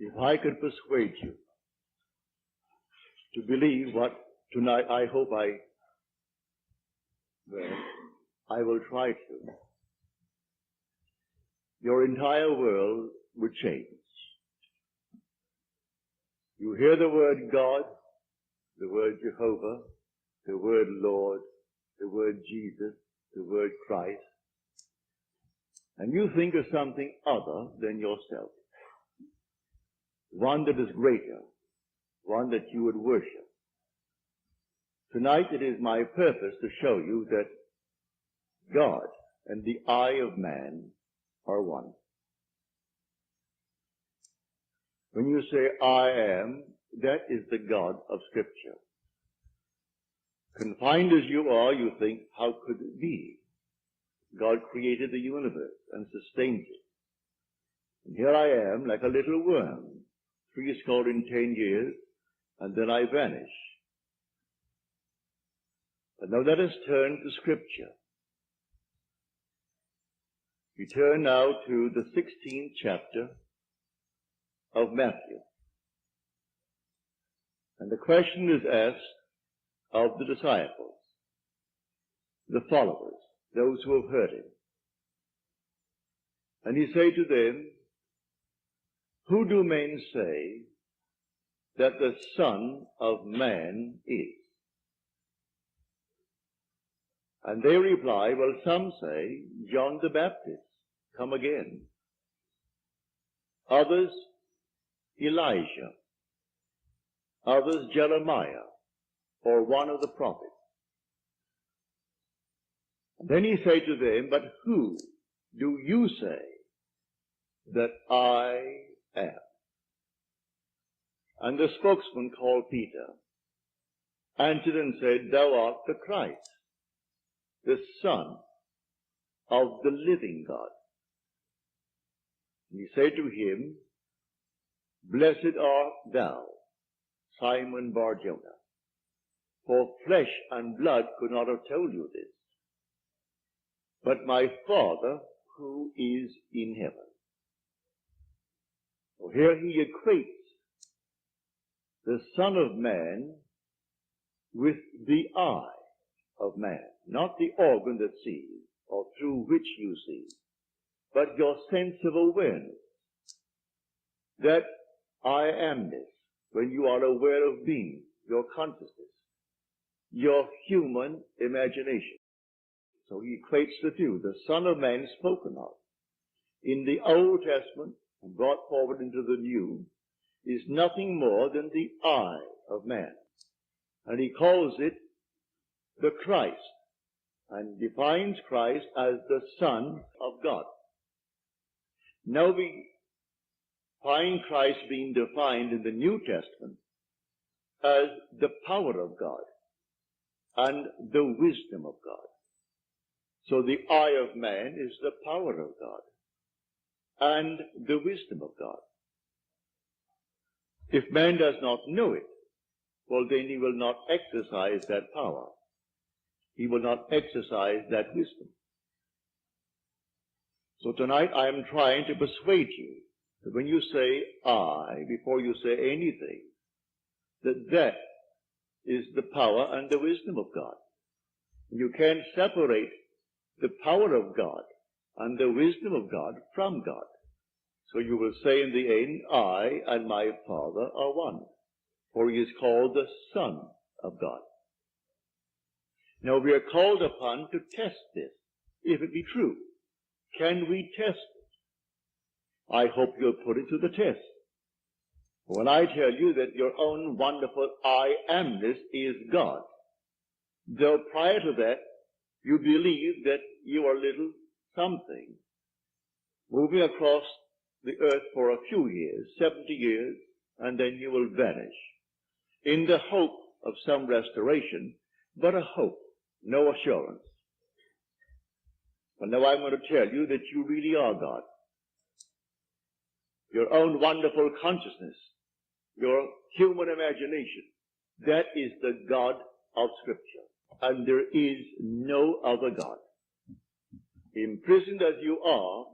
If I could persuade you to believe what tonight I hope I will try to, your entire world would change. You hear the word God, the word Jehovah, the word Lord, the word Jesus, the word Christ, and you think of something other than yourself. One that is greater, one that you would worship. Tonight it is my purpose to show you that God and the eye of man are one. When you say, I am, that is the God of Scripture. Confined as you are, you think, how could it be? God created the universe and sustains it. And here I am, like a little worm, 10 years, and then I vanish. But now let us turn to Scripture. We turn now to the 16th chapter of Matthew. And the question is asked of the disciples, the followers, those who have heard him. And he said to them, who do men say that the Son of Man is? And they reply, well, some say John the Baptist, come again. Others, Elijah. Others, Jeremiah, or one of the prophets. And then he said to them, but who do you say that I am? And the spokesman called Peter answered and said, thou art the Christ, the Son of the living God. And he said to him, blessed art thou, Simon Bar-Jonah, for flesh and blood could not have told you this, but my Father who is in heaven. So here he equates the Son of Man with the eye of man, not the organ that sees or through which you see, but your sense of awareness that I am this, when you are aware of being, your consciousness, your human imagination. So he equates the two, the Son of Man spoken of in the Old Testament and brought forward into the New is nothing more than the eye of man. And he calls it the Christ and defines Christ as the Son of God. Now we find Christ being defined in the New Testament as the power of God and the wisdom of God. So the eye of man is the power of God and the wisdom of God. If man does not know it, well, then he will not exercise that power. He will not exercise that wisdom. So tonight I am trying to persuade you that when you say I, before you say anything, that is the power and the wisdom of God. You can't separate the power of God and the wisdom of God from God. So you will say in the end, I and my Father are one, for he is called the Son of God. Now we are called upon to test this, if it be true. Can we test it? I hope you'll put it to the test. When I tell you that your own wonderful I amness is God, though prior to that you believe that you are little something, moving across the earth for a few years, 70 years, and then you will vanish, in the hope of some restoration, but a hope, no assurance. But now I'm going to tell you that you really are God. Your own wonderful consciousness, your human imagination, that is the God of Scripture. And there is no other God. Imprisoned as you are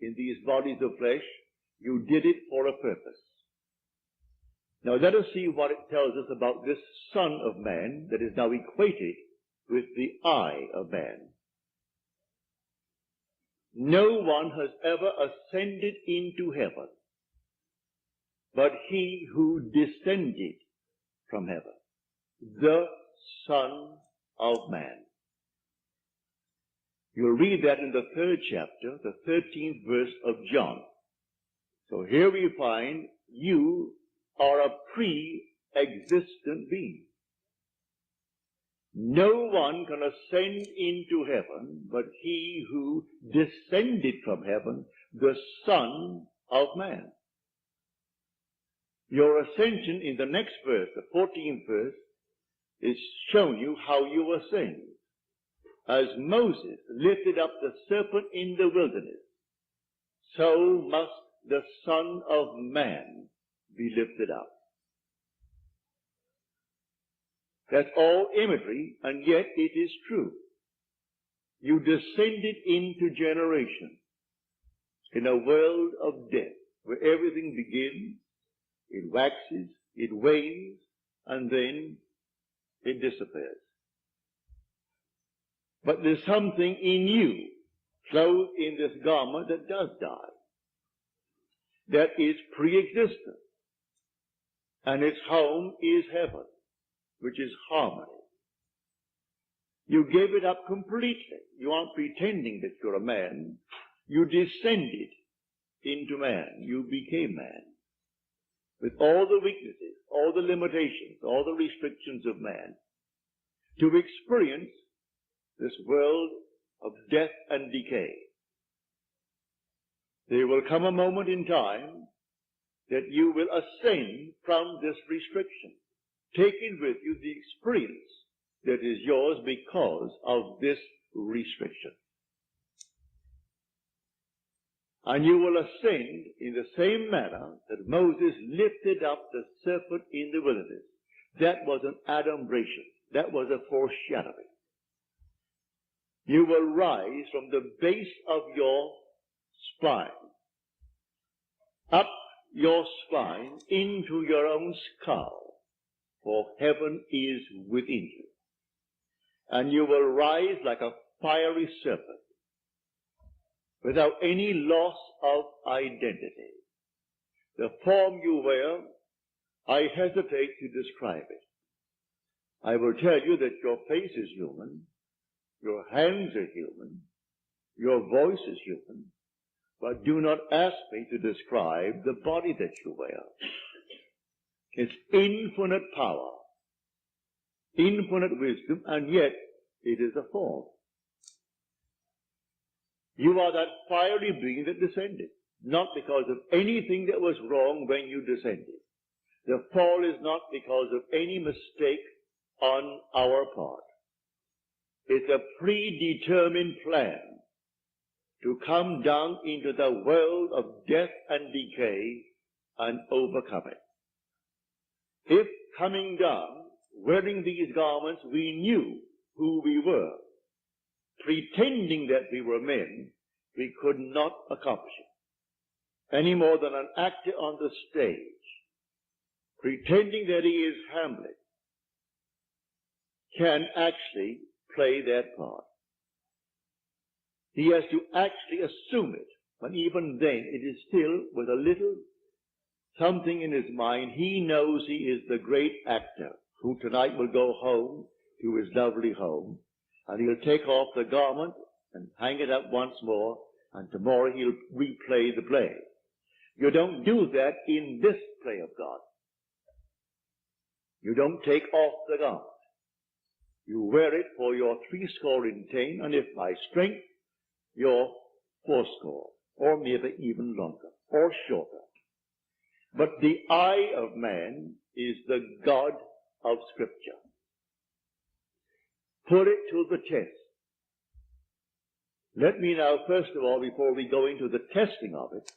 in these bodies of flesh, you did it for a purpose. Now let us see what it tells us about this Son of Man that is now equated with the I of man. No one has ever ascended into heaven but he who descended from heaven, the Son of Man. You'll read that in the 3rd chapter, the 13th verse of John. So here we find you are a pre-existent being. No one can ascend into heaven but he who descended from heaven, the Son of Man. Your ascension in the next verse, the 14th verse, is showing you how you ascend. As Moses lifted up the serpent in the wilderness, so must the Son of Man be lifted up. That's all imagery, and yet it is true. You descended into generation in a world of death, where everything begins, it waxes, it wanes, and then it disappears. But there's something in you, clothed in this garment, that does die. That is pre-existent. And its home is heaven, which is harmony. You gave it up completely. You aren't pretending that you're a man. You descended into man. You became man. With all the weaknesses, all the limitations, all the restrictions of man, to experience this world of death and decay. There will come a moment in time that you will ascend from this restriction, taking with you the experience that is yours because of this restriction. And you will ascend in the same manner that Moses lifted up the serpent in the wilderness. That was an adumbration. That was a foreshadowing. You will rise from the base of your spine, up your spine into your own skull, for heaven is within you. And you will rise like a fiery serpent, without any loss of identity. The form you wear, I hesitate to describe it. I will tell you that your face is human, your hands are human, your voice is human, but do not ask me to describe the body that you wear. It's infinite power, infinite wisdom, and yet it is a form. You are that fiery being that descended, not because of anything that was wrong when you descended. The fall is not because of any mistake on our part. It's a predetermined plan to come down into the world of death and decay and overcome it. If coming down, wearing these garments, we knew who we were, pretending that we were men, we could not accomplish it. Any more than an actor on the stage, pretending that he is Hamlet, can actually play that part. He has to actually assume it, but even then it is still with a little something in his mind. He knows he is the great actor who tonight will go home to his lovely home, and he'll take off the garment and hang it up once more, and tomorrow he'll replay the play. You don't do that in this play of God. You don't take off the garment. You wear it for your 80, and if by strength, your 80, or maybe even longer, or shorter. But the I of man is the God of Scripture. Put it to the test. Let me now, first of all, before we go into the testing of it,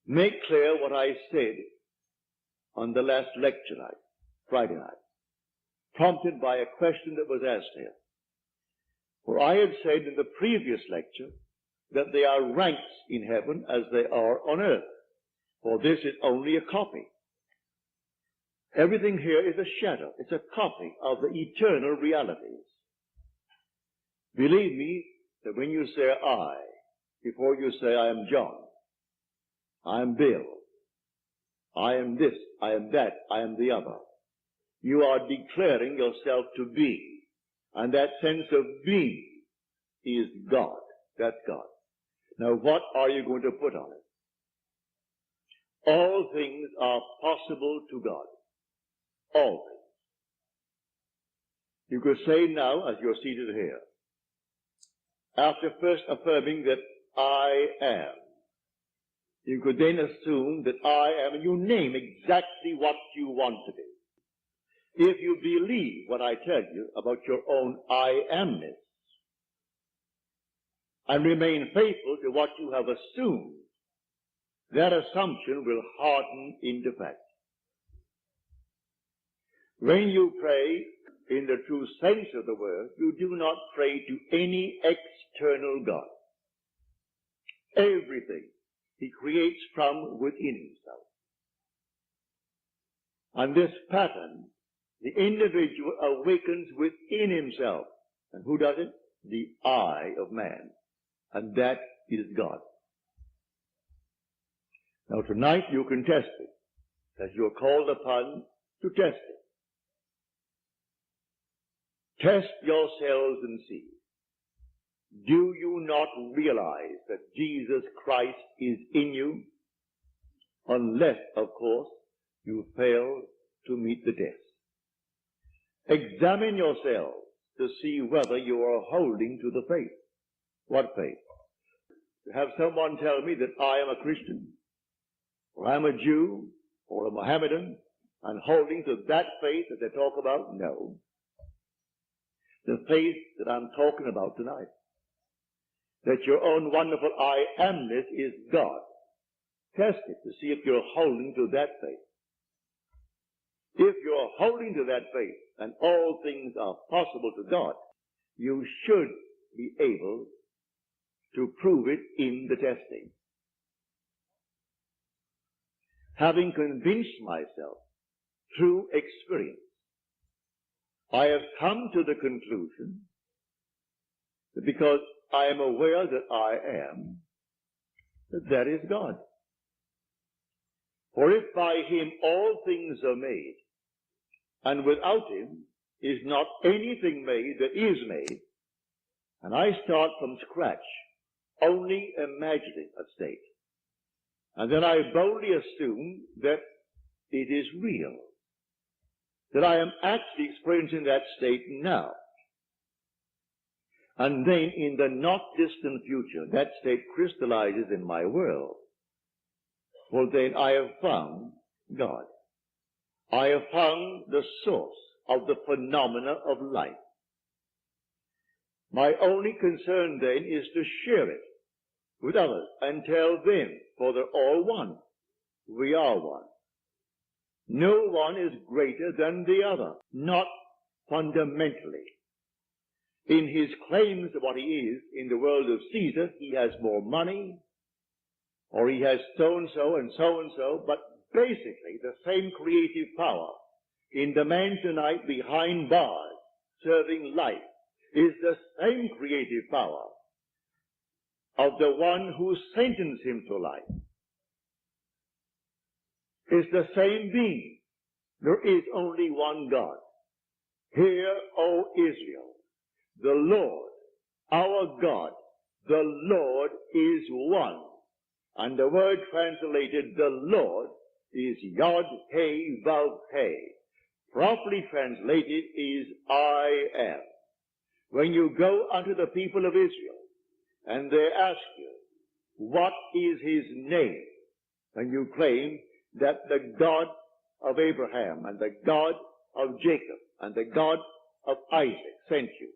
make clear what I said on the last lecture night, Friday night, prompted by a question that was asked here. For I had said in the previous lecture that there are ranks in heaven as they are on earth, for this is only a copy. Everything here is a shadow. It's a copy of the eternal realities. Believe me that when you say I, before you say I am John, I am Bill, I am this, I am that, I am the other, you are declaring yourself to be. And that sense of being is God. That's God. Now what are you going to put on it? All things are possible to God. All things. You could say now, as you're seated here, after first affirming that I am, you could then assume that I am, and you name exactly what you want to be. If you believe what I tell you about your own I amness, and remain faithful to what you have assumed, that assumption will harden into fact. When you pray in the true sense of the word, you do not pray to any external God. Everything he creates from within himself. And this pattern, the individual awakens within himself. And who does it? The I of man. And that is God. Now tonight you can test it, as you're called upon to test it. Test yourselves and see. Do you not realize that Jesus Christ is in you? Unless, of course, you fail to meet the test. Examine yourselves to see whether you are holding to the faith. What faith? To have someone tell me that I am a Christian, or I'm a Jew, or a Mohammedan, and holding to that faith that they talk about? No. The faith that I'm talking about tonight. That your own wonderful I amness is God. Test it to see if you're holding to that faith. If you're holding to that faith, and all things are possible to God, you should be able to prove it in the testing. Having convinced myself through experience, I have come to the conclusion that because I am aware that I am, that is God. For if by him all things are made, and without him is not anything made that is made, and I start from scratch, only imagining a state, and then I boldly assume that it is real, that I am actually experiencing that state now. And then in the not distant future, that state crystallizes in my world. Well, then I have found God. I have found the source of the phenomena of life. My only concern then is to share it with others and tell them, for they're all one. We are one. No one is greater than the other, not fundamentally. In his claims of what he is in the world of Caesar, he has more money, or he has so-and-so and so-and-so, but basically the same creative power in the man tonight behind bars serving life is the same creative power of the one who sentenced him to life. It's the same being. There is only one God. Hear, O Israel, the Lord, our God, the Lord is one. And the word translated, the Lord, is Yod He Vav He. Properly translated is I am. When you go unto the people of Israel, and they ask you, what is his name? And you claim that the God of Abraham, and the God of Jacob, and the God of Isaac sent you.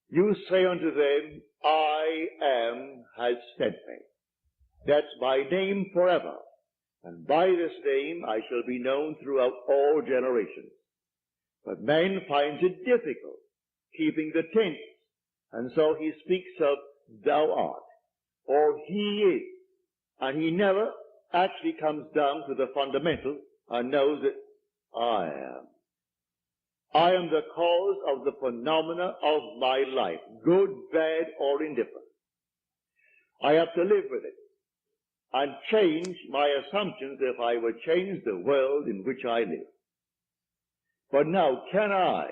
You say unto them, I am has sent me. That's my name forever. And by this name I shall be known throughout all generations. But man finds it difficult keeping the tense. And so he speaks of thou art, or he is. And he never actually comes down to the fundamental and knows that I am. I am the cause of the phenomena of my life, good, bad, or indifferent. I have to live with it and change my assumptions if I would change the world in which I live. But now, can I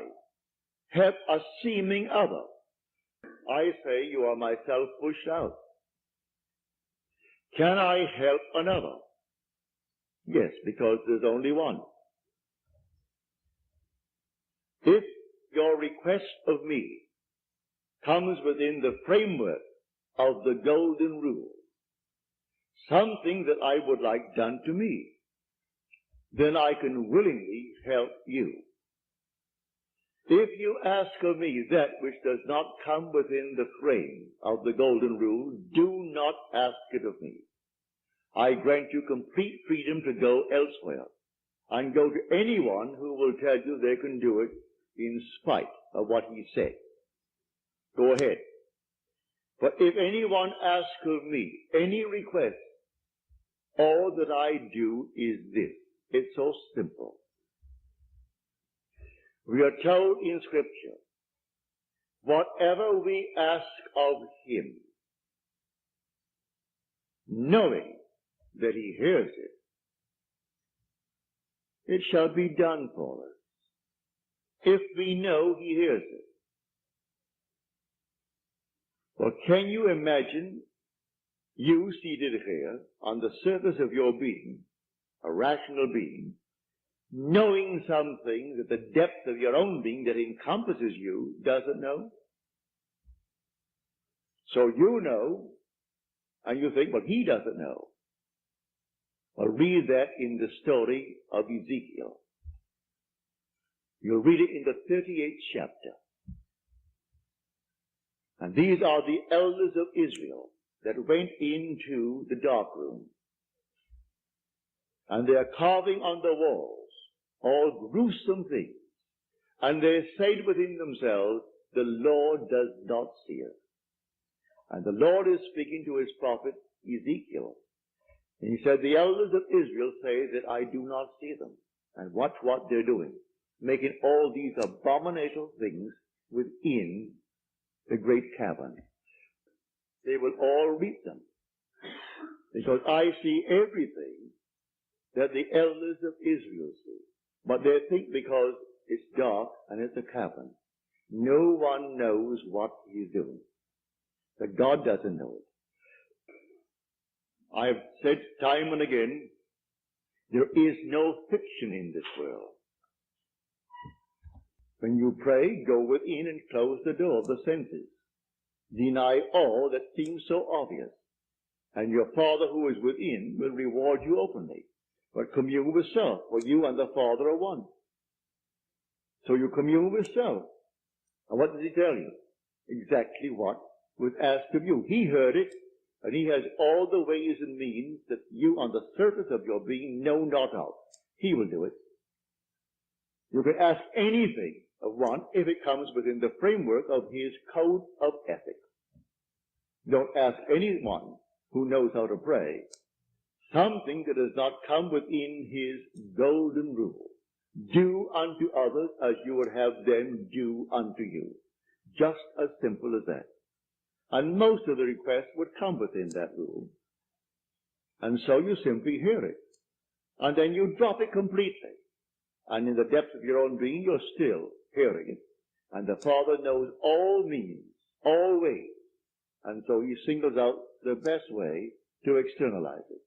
help a seeming other? I say you are myself pushed out. Can I help another? Yes, because there's only one. If your request of me comes within the framework of the golden rule, something that I would like done to me, then I can willingly help you. If you ask of me that which does not come within the frame of the golden rule, do not ask it of me. I grant you complete freedom to go elsewhere and go to anyone who will tell you they can do it in spite of what he said. Go ahead. But if anyone asks of me any request, all that I do is this. It's so simple. We are told in Scripture, whatever we ask of him, knowing that he hears it, it shall be done for us. If we know he hears it. Well, can you imagine you seated here on the surface of your being, a rational being, knowing something that the depth of your own being that encompasses you doesn't know? So you know, and you think, well, he doesn't know. Well, read that in the story of Ezekiel. You'll read it in the 38th chapter. And these are the elders of Israel that went into the dark room. And they are carving on the walls all gruesome things. And they said within themselves, the Lord does not see us. And the Lord is speaking to his prophet Ezekiel. And he said, the elders of Israel say that I do not see them. And watch what they're doing. Making all these abominable things within the great cavern. They will all reap them. Because I see everything that the elders of Israel see. But they think because it's dark and it's a cavern, no one knows what he's doing. That God doesn't know it. I've said time and again, there is no fiction in this world. When you pray, go within and close the door of the senses. Deny all that seems so obvious. And your Father who is within will reward you openly. But commune with self, for you and the Father are one. So you commune with self. And what does he tell you? Exactly what was asked of you. He heard it, and he has all the ways and means that you on the surface of your being know not of. He will do it. You can ask anything of one if it comes within the framework of his code of ethics. Don't ask anyone who knows how to pray something that does not come within his golden rule. Do unto others as you would have them do unto you. Just as simple as that. And most of the requests would come within that rule. And so you simply hear it. And then you drop it completely. And in the depths of your own being, you're still hearing it. And the Father knows all means, all ways. And so he singles out the best way to externalize it.